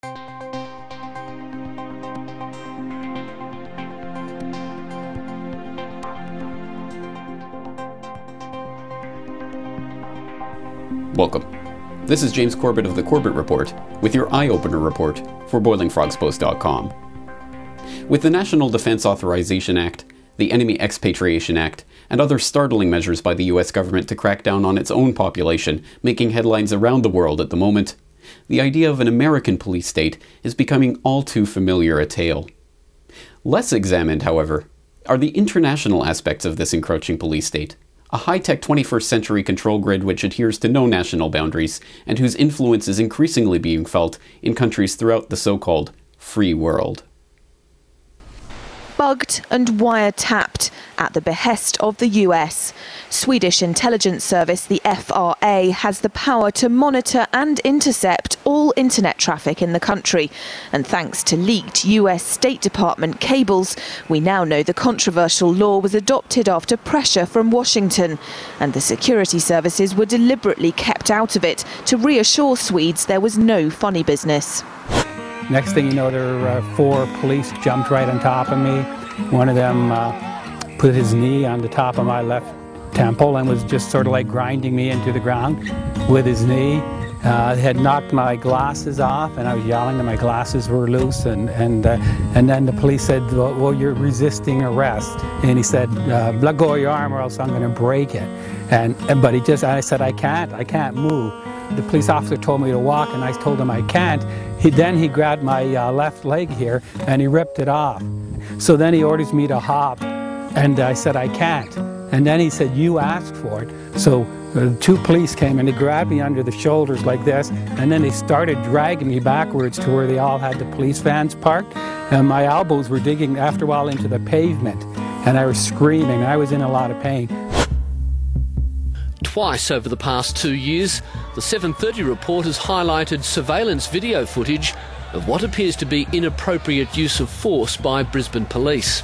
Welcome. This is James Corbett of the Corbett Report with your EyeOpener report for BoilingFrogsPost.com. With the National Defense Authorization Act, the Enemy Expatriation Act, and other startling measures by the US government to crack down on its own population making headlines around the world at the moment, the idea of an American police state is becoming all too familiar a tale. Less examined, however, are the international aspects of this encroaching police state. A high-tech 21st century control grid which adheres to no national boundaries and whose influence is increasingly being felt in countries throughout the so-called free world. Bugged and wiretapped at the behest of the US. Swedish intelligence service, the FRA, has the power to monitor and intercept all internet traffic in the country. And thanks to leaked US State Department cables, we now know the controversial law was adopted after pressure from Washington. And the security services were deliberately kept out of it to reassure Swedes there was no funny business. Next thing you know, there were 4 police jumped right on top of me. One of them put his knee on the top of my left temple and was just sort of like grinding me into the ground with his knee. Had knocked my glasses off, and I was yelling that my glasses were loose. And then the police said, "Well, you're resisting arrest." And he said, "Let go of your arm, or else I'm going to break it." But I said, I can't move. The police officer told me to walk, and I told him I can't. Then he grabbed my left leg here, and he ripped it off. So then he orders me to hop, and I said I can't. And then he said, "You asked for it." So 2 police came and they grabbed me under the shoulders like this, and then they started dragging me backwards to where they all had the police vans parked, and my elbows were digging after a while into the pavement, and I was screaming. I was in a lot of pain. Twice over the past 2 years, the 7:30 report has highlighted surveillance video footage of what appears to be inappropriate use of force by Brisbane police.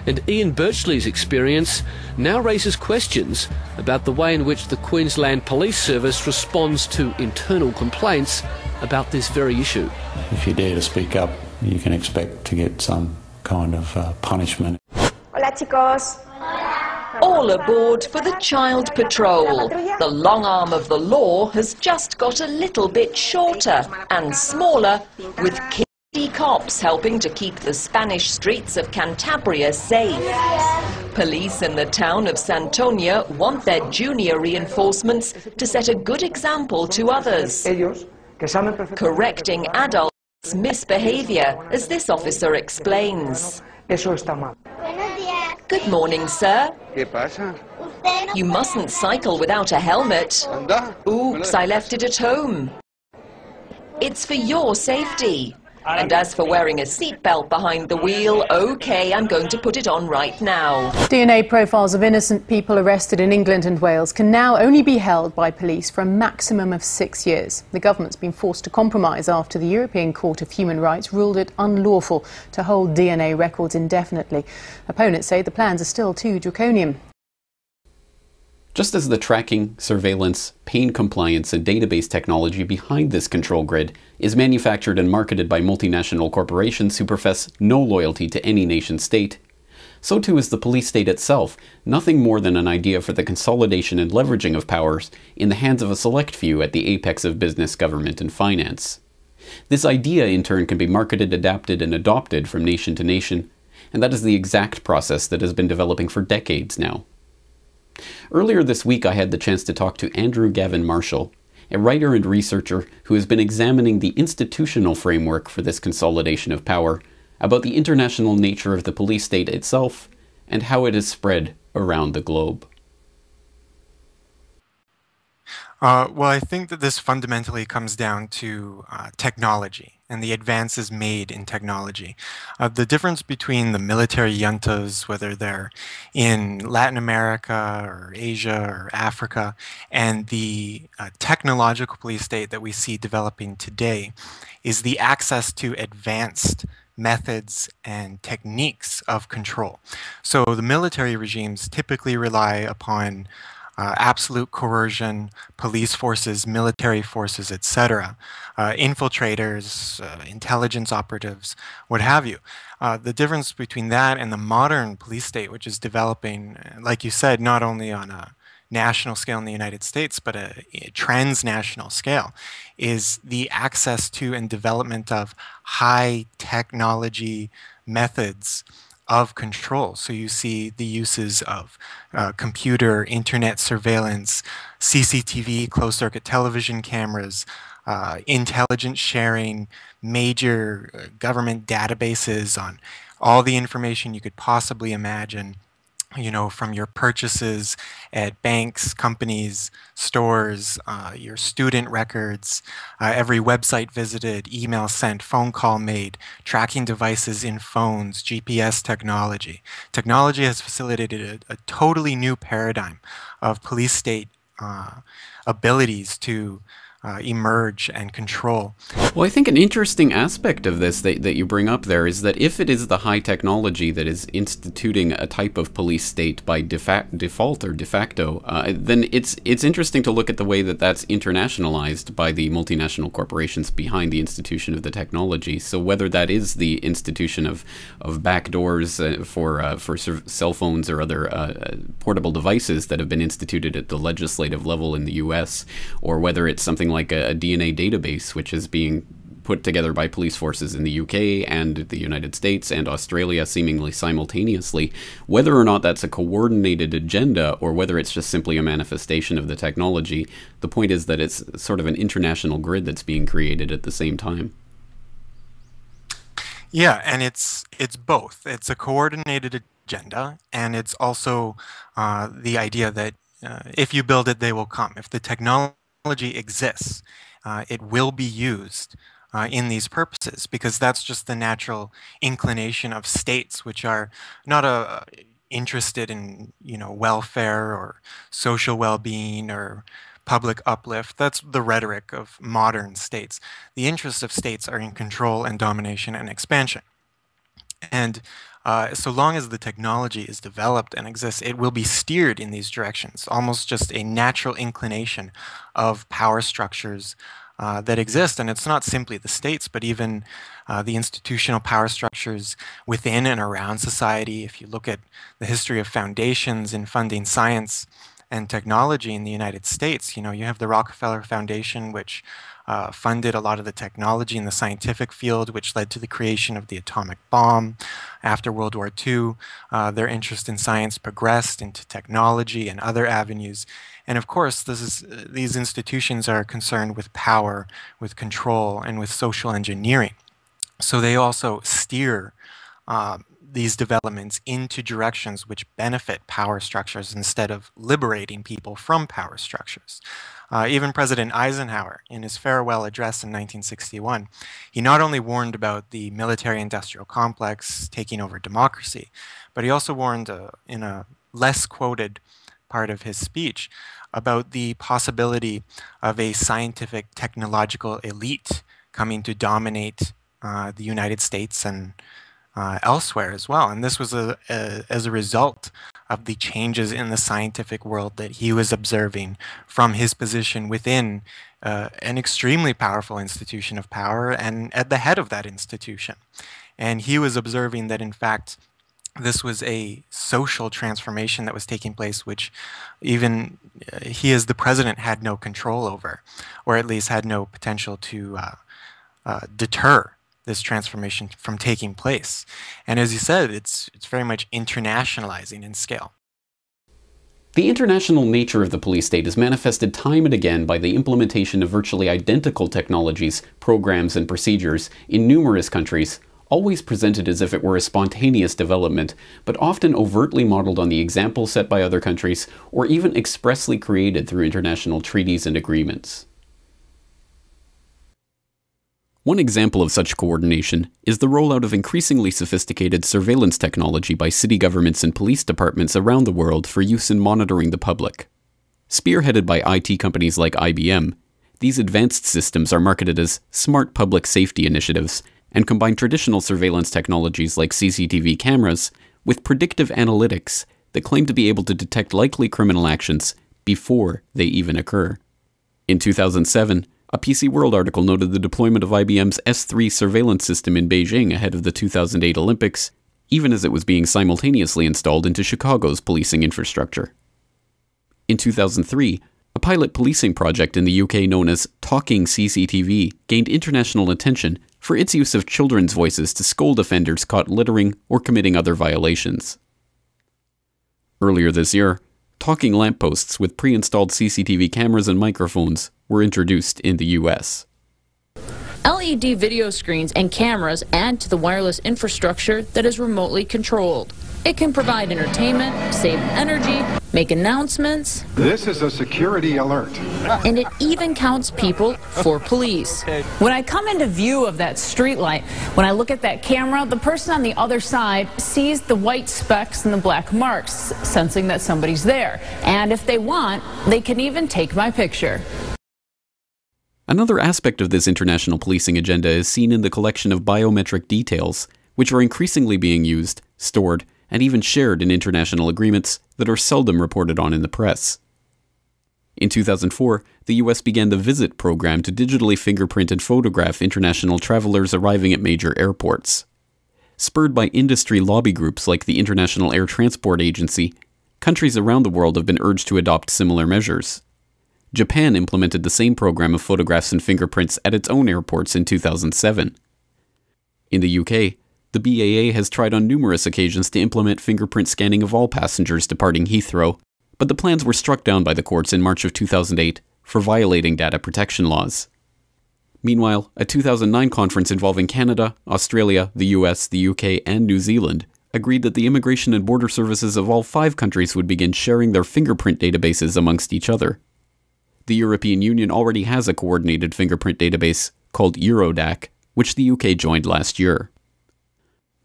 And Ian Birchley's experience now raises questions about the way in which the Queensland Police Service responds to internal complaints about this very issue. If you dare to speak up, you can expect to get some kind of punishment. Hola chicos. All aboard for the Child Patrol. The long arm of the law has just got a little bit shorter and smaller, with kiddie cops helping to keep the Spanish streets of Cantabria safe. Police in the town of Santonia want their junior reinforcements to set a good example to others, correcting adults' misbehaviour, as this officer explains. Good morning, sir. You mustn't cycle without a helmet. Oops, I left it at home. It's for your safety. And as for wearing a seatbelt behind the wheel, okay, I'm going to put it on right now. DNA profiles of innocent people arrested in England and Wales can now only be held by police for a maximum of 6 years. The government's been forced to compromise after the European Court of Human Rights ruled it unlawful to hold DNA records indefinitely. Opponents say the plans are still too draconian. Just as the tracking, surveillance, pain compliance, and database technology behind this control grid is manufactured and marketed by multinational corporations who profess no loyalty to any nation state, so too is the police state itself nothing more than an idea for the consolidation and leveraging of powers in the hands of a select few at the apex of business, government, and finance. This idea, in turn, can be marketed, adapted, and adopted from nation to nation, and that is the exact process that has been developing for decades now. Earlier this week I had the chance to talk to Andrew Gavin Marshall, a writer and researcher who has been examining the institutional framework for this consolidation of power, about the international nature of the police state itself, and how it has spread around the globe. Well, I think that this fundamentally comes down to technology and the advances made in technology. The difference between the military juntas, whether they're in Latin America or Asia or Africa, and the technological police state that we see developing today, is the access to advanced methods and techniques of control. So the military regimes typically rely upon absolute coercion, police forces, military forces, etc., infiltrators, intelligence operatives, what have you. The difference between that and the modern police state, which is developing, like you said, not only on a national scale in the United States, but a transnational scale, is the access to and development of high technology methods of control. So you see the uses of computer, internet surveillance, CCTV, closed circuit television cameras, intelligence sharing, major government databases on all the information you could possibly imagine, you know, from your purchases at banks, companies, stores, your student records, every website visited, email sent, phone call made, tracking devices in phones, GPS technology. Technology has facilitated a totally new paradigm of police state abilities to emerge and control. Well, I think an interesting aspect of this that you bring up there is that if it is the high technology that is instituting a type of police state by default or de facto, then it's interesting to look at the way that that's internationalized by the multinational corporations behind the institution of the technology. So whether that is the institution of backdoors for cell phones or other portable devices that have been instituted at the legislative level in the U.S., or whether it's something like a DNA database, which is being put together by police forces in the UK and the United States and Australia seemingly simultaneously, whether or not that's a coordinated agenda or whether it's just simply a manifestation of the technology, the point is that it's sort of an international grid that's being created at the same time. Yeah, and it's both. It's a coordinated agenda, and it's also the idea that if you build it, they will come. If the technology exists, it will be used in these purposes, because that's just the natural inclination of states, which are not interested in, you know, welfare or social well-being or public uplift. That's the rhetoric of modern states. The interests of states are in control and domination and expansion. And so long as the technology is developed and exists, it will be steered in these directions, almost just a natural inclination of power structures that exist. And it's not simply the states, but even the institutional power structures within and around society. If you look at the history of foundations in funding science and technology in the United States, you know, you have the Rockefeller Foundation, which funded a lot of the technology in the scientific field, which led to the creation of the atomic bomb. After World War II, their interest in science progressed into technology and other avenues. And of course, these institutions are concerned with power, with control, and with social engineering. So they also steer these developments into directions which benefit power structures instead of liberating people from power structures. Even President Eisenhower, in his farewell address in 1961, he not only warned about the military-industrial complex taking over democracy, but he also warned in a less quoted part of his speech about the possibility of a scientific technological elite coming to dominate the United States and elsewhere as well. And this was as a result of the changes in the scientific world that he was observing from his position within an extremely powerful institution of power and at the head of that institution. And he was observing that, in fact, this was a social transformation that was taking place, which even he as the president had no control over, or at least had no potential to deter this transformation from taking place. And as you said, it's very much internationalizing in scale. The international nature of the police state is manifested time and again by the implementation of virtually identical technologies, programs, and procedures in numerous countries, always presented as if it were a spontaneous development, but often overtly modeled on the example set by other countries, or even expressly created through international treaties and agreements. One example of such coordination is the rollout of increasingly sophisticated surveillance technology by city governments and police departments around the world for use in monitoring the public. Spearheaded by IT companies like IBM, these advanced systems are marketed as smart public safety initiatives and combine traditional surveillance technologies like CCTV cameras with predictive analytics that claim to be able to detect likely criminal actions before they even occur. In 2007, a PC World article noted the deployment of IBM's S3 surveillance system in Beijing ahead of the 2008 Olympics, even as it was being simultaneously installed into Chicago's policing infrastructure. In 2003, a pilot policing project in the UK known as Talking CCTV gained international attention for its use of children's voices to scold offenders caught littering or committing other violations. Earlier this year, talking lampposts with pre-installed CCTV cameras and microphones were introduced in the US. LED video screens and cameras add to the wireless infrastructure that is remotely controlled. It can provide entertainment, save energy, make announcements. This is a security alert. And it even counts people for police. When I come into view of that streetlight, when I look at that camera, the person on the other side sees the white specks and the black marks, sensing that somebody's there. And if they want, they can even take my picture. Another aspect of this international policing agenda is seen in the collection of biometric details, which are increasingly being used, stored, and even shared in international agreements that are seldom reported on in the press. In 2004, the US began the VISIT program to digitally fingerprint and photograph international travelers arriving at major airports. Spurred by industry lobby groups like the International Air Transport Agency, countries around the world have been urged to adopt similar measures. Japan implemented the same program of photographs and fingerprints at its own airports in 2007. In the UK, the BAA has tried on numerous occasions to implement fingerprint scanning of all passengers departing Heathrow, but the plans were struck down by the courts in March of 2008 for violating data protection laws. Meanwhile, a 2009 conference involving Canada, Australia, the US, the UK, and New Zealand agreed that the immigration and border services of all 5 countries would begin sharing their fingerprint databases amongst each other. The European Union already has a coordinated fingerprint database called Eurodac, which the UK joined last year.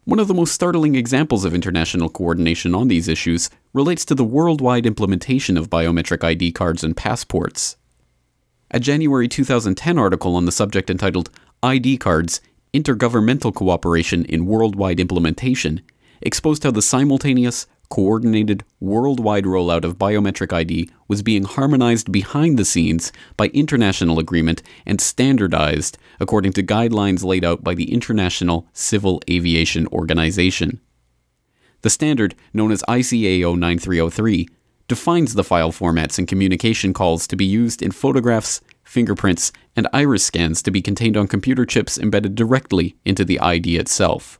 One of the most startling examples of international coordination on these issues relates to the worldwide implementation of biometric ID cards and passports. A January 2010 article on the subject entitled ID Cards, Intergovernmental Cooperation in Worldwide Implementation exposed how the simultaneous, coordinated, worldwide rollout of biometric ID was being harmonized behind the scenes by international agreement and standardized according to guidelines laid out by the International Civil Aviation Organization. The standard, known as ICAO 9303, defines the file formats and communication calls to be used in photographs, fingerprints, and iris scans to be contained on computer chips embedded directly into the ID itself.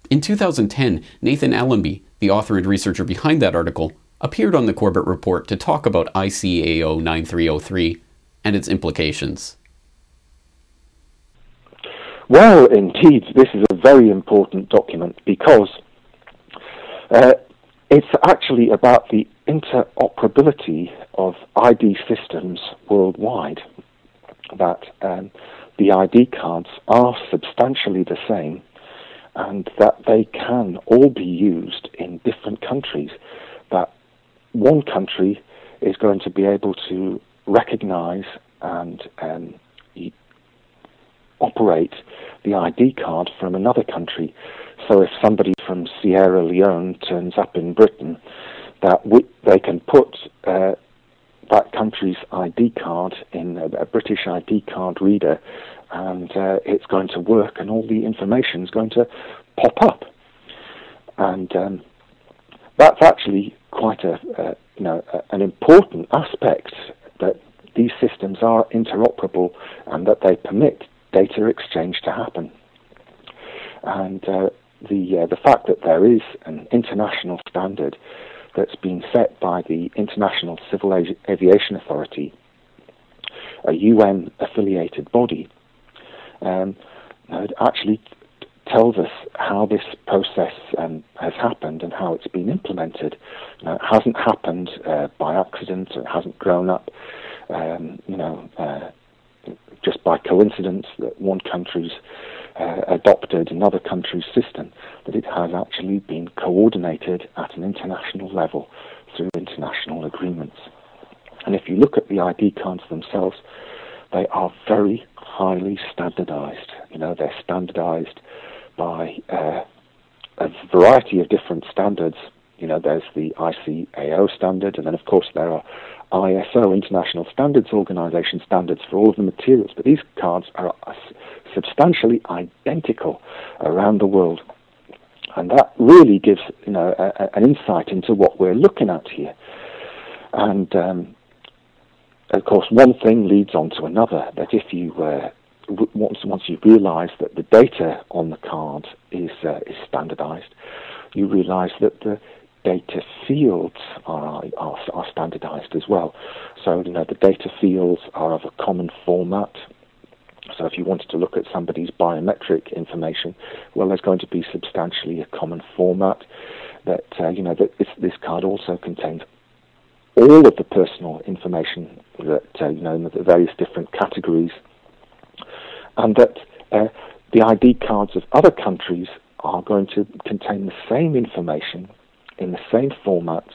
In 2010, Nathan Allenby, the author and researcher behind that article, appeared on the Corbett Report to talk about ICAO 9303 and its implications. Well, indeed, this is a very important document because it's actually about the interoperability of ID systems worldwide, that the ID cards are substantially the same and that they can all be used in different countries, that one country is going to be able to recognize and operate the ID card from another country. So if somebody from Sierra Leone turns up in Britain, that they can put that country's ID card in a British ID card reader, and it's going to work, and all the information is going to pop up. And that's actually quite an important aspect, that these systems are interoperable and that they permit data exchange to happen. And the fact that there is an international standard that's been set by the International Civil Aviation Authority, a UN-affiliated body, it actually tells us how this process has happened and how it's been implemented. It hasn't happened by accident. It hasn't grown up, just by coincidence that one country's adopted another country's system, that it has actually been coordinated at an international level through international agreements. And if you look at the ID cards themselves, they are very highly standardized. They're standardized by a variety of different standards, There's the ICAO standard, and then of course there are ISO, International Standards Organization standards for all of the materials. But these cards are substantially identical around the world, and that really gives an insight into what we're looking at here. And of course, one thing leads on to another. That if you once you realise that the data on the card is standardised, you realise that the data fields are standardised as well. So the data fields are of a common format. So if you wanted to look at somebody's biometric information, well, there's going to be substantially a common format. That this card also contains all of the personal information that in the various different categories, and that the ID cards of other countries are going to contain the same information in the same formats.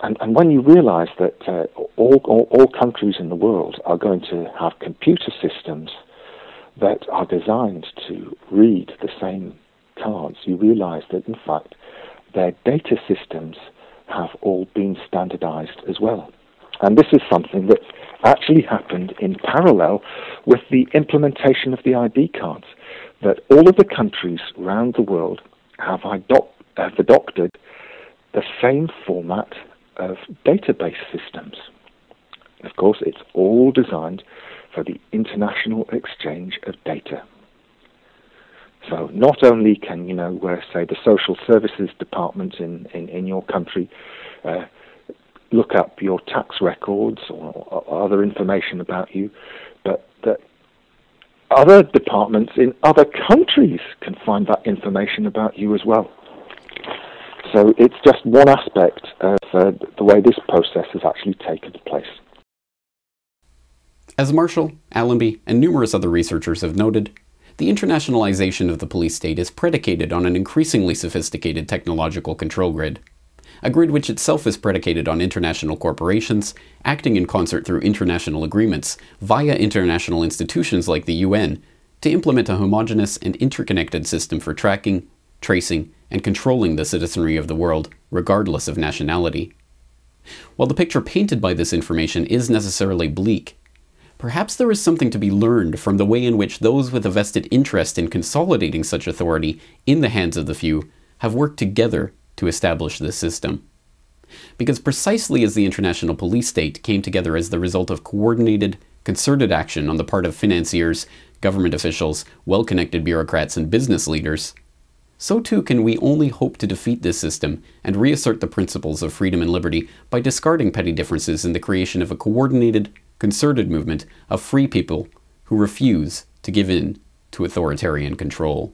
And when you realise that all countries in the world are going to have computer systems that are designed to read the same cards, you realise that in fact their data systems have all been standardised as well. And this is something that's actually happened in parallel with the implementation of the ID cards, that all of the countries around the world have adopted the same format of database systems. Of course, it's all designed for the international exchange of data. So not only can, say the social services department in your country look up your tax records or other information about you, but that other departments in other countries can find that information about you as well. So it's just one aspect of the way this process has actually taken place. As Marshall, Allenby, and numerous other researchers have noted, the internationalization of the police state is predicated on an increasingly sophisticated technological control grid. A grid which itself is predicated on international corporations, acting in concert through international agreements via international institutions like the UN, to implement a homogeneous and interconnected system for tracking, tracing, and controlling the citizenry of the world, regardless of nationality. While the picture painted by this information is necessarily bleak, perhaps there is something to be learned from the way in which those with a vested interest in consolidating such authority in the hands of the few have worked together to establish this system. Because precisely as the international police state came together as the result of coordinated, concerted action on the part of financiers, government officials, well-connected bureaucrats, and business leaders, so too can we only hope to defeat this system and reassert the principles of freedom and liberty by discarding petty differences in the creation of a coordinated, concerted movement of free people who refuse to give in to authoritarian control.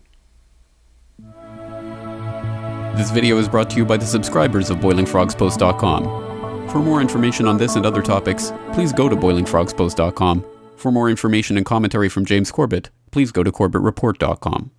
This video is brought to you by the subscribers of BoilingFrogsPost.com. For more information on this and other topics, please go to BoilingFrogsPost.com. For more information and commentary from James Corbett, please go to CorbettReport.com.